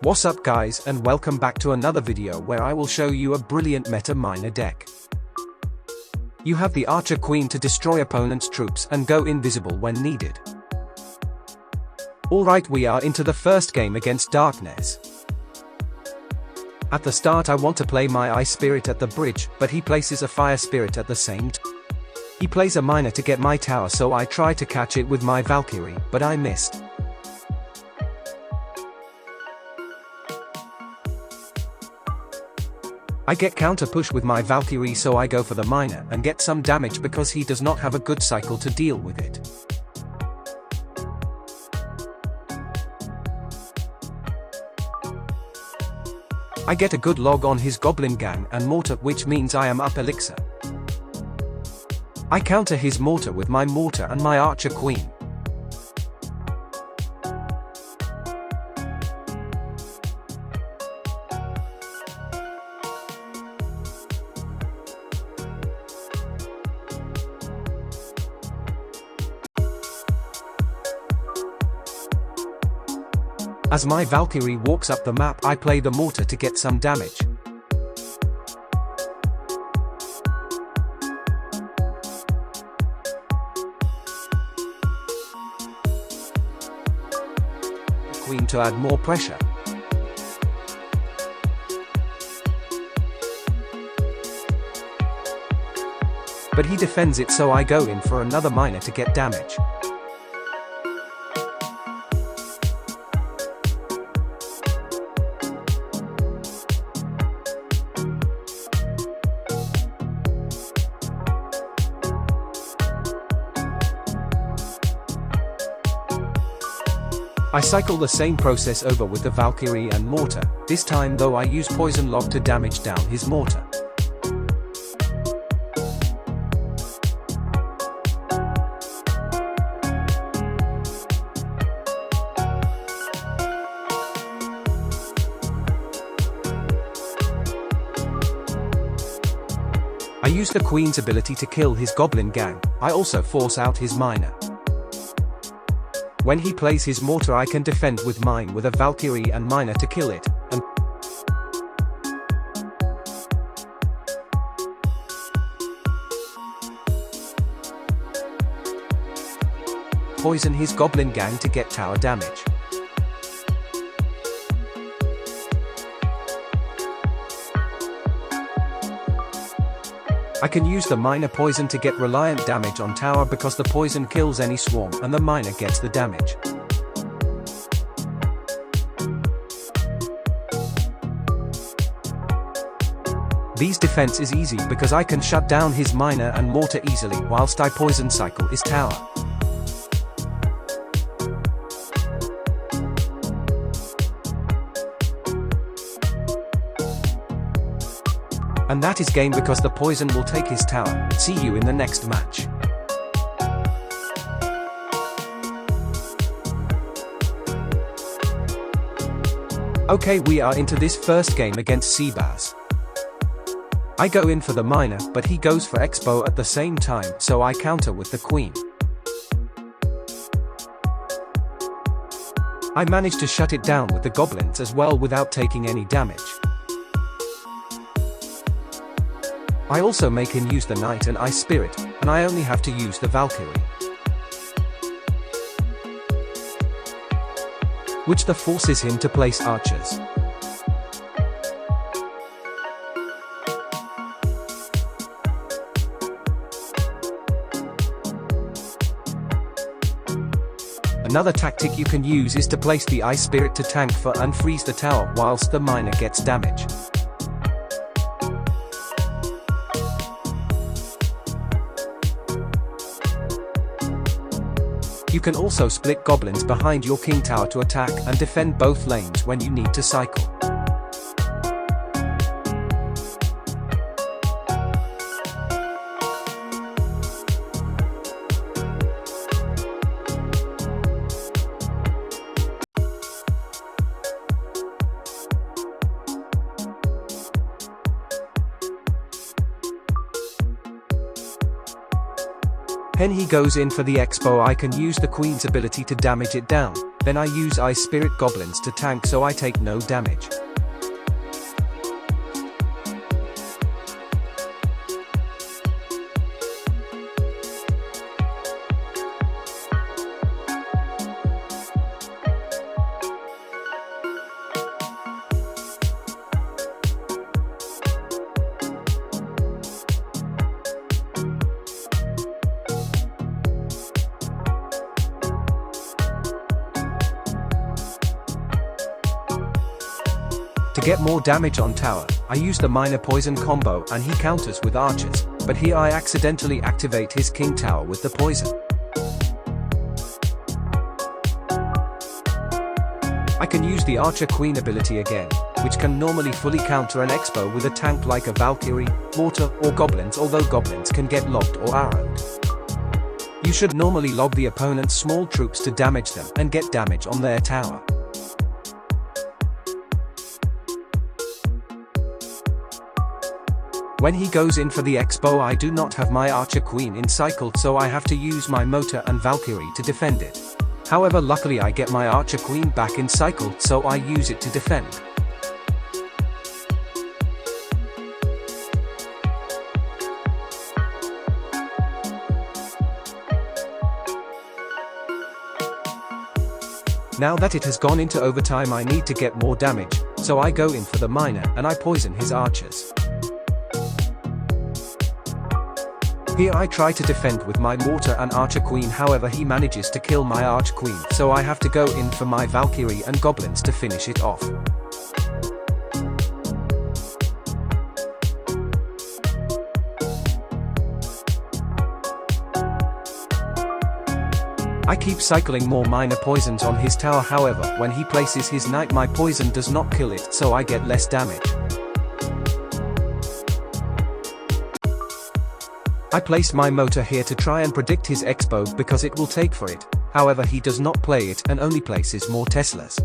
What's up guys, and welcome back to another video where I will show you a brilliant meta miner deck. You have the Archer Queen to destroy opponents' troops and go invisible when needed. Alright, we are into the first game against Darkness. At the start I want to play my Ice Spirit at the bridge, but he places a Fire Spirit at the same time. He plays a miner to get my tower, so I try to catch it with my Valkyrie, but I missed. I get counter push with my Valkyrie, so I go for the miner and get some damage because he does not have a good cycle to deal with it. I get a good log on his Goblin Gang and Mortar, which means I am up elixir. I counter his Mortar with my Mortar and my Archer Queen. As my Valkyrie walks up the map, I play the Mortar to get some damage. Queen to add more pressure. But he defends it, so I go in for another miner to get damage. I cycle the same process over with the Valkyrie and Mortar, this time though I use Poison Log to damage down his Mortar. I use the Queen's ability to kill his Goblin Gang. I also force out his miner. When he plays his Mortar, I can defend with mine with a Valkyrie and miner to kill it, and poison his Goblin Gang to get tower damage. I can use the miner poison to get reliant damage on tower because the poison kills any swarm and the miner gets the damage. This defense is easy because I can shut down his miner and Mortar easily whilst I poison cycle his tower. And that is game because the poison will take his tower. See you in the next match. Okay, we are into this first game against Seabass. I go in for the miner, but he goes for Expo at the same time, so I counter with the Queen. I manage to shut it down with the goblins as well without taking any damage. I also make him use the Knight and Ice Spirit, and I only have to use the Valkyrie, which forces him to place archers. Another tactic you can use is to place the Ice Spirit to tank for unfreeze the tower whilst the miner gets damage. You can also split goblins behind your king tower to attack and defend both lanes when you need to cycle. When he goes in for the expo, I can use the queen's ability to damage it down. Then I use ice spirit goblins to tank so I take no damage. To get more damage on tower, I use the Miner Poison combo and he counters with archers, but here I accidentally activate his king tower with the poison. I can use the archer queen ability again, which can normally fully counter an expo with a tank like a Valkyrie, Mortar or Goblins, although Goblins can get lobbed or arrowed. You should normally lob the opponent's small troops to damage them and get damage on their tower. When he goes in for the expo, I do not have my archer queen in cycle, so I have to use my Mortar and Valkyrie to defend it. However, luckily I get my archer queen back in cycle, so I use it to defend. Now that it has gone into overtime, I need to get more damage, so I go in for the miner and I poison his archers. Here I try to defend with my Mortar and Archer Queen, however he manages to kill my Arch Queen, so I have to go in for my Valkyrie and Goblins to finish it off. I keep cycling more Miner poisons on his tower, however when he places his knight my poison does not kill it, so I get less damage. I place my Mortar here to try and predict his expo because it will take for it, however he does not play it and only places more Teslas.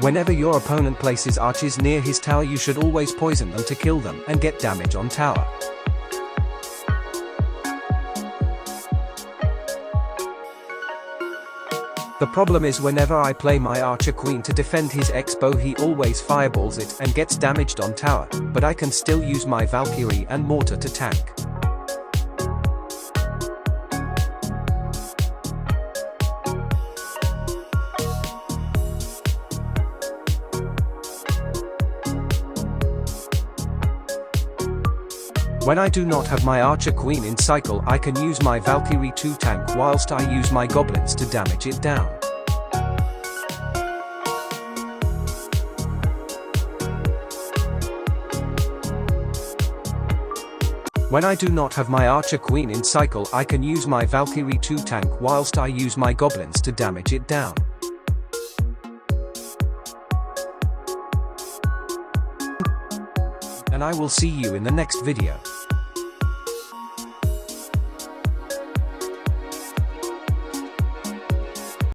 Whenever your opponent places archers near his tower, you should always poison them to kill them and get damage on tower. The problem is whenever I play my Archer Queen to defend his expo, he always fireballs it and gets damaged on tower, but I can still use my Valkyrie and Mortar to tank. When I do not have my Archer Queen in cycle, I can use my Valkyrie to tank whilst I use my Goblins to damage it down. When I do not have my Archer Queen in cycle, I can use my Valkyrie to tank whilst I use my Goblins to damage it down. And I will see you in the next video.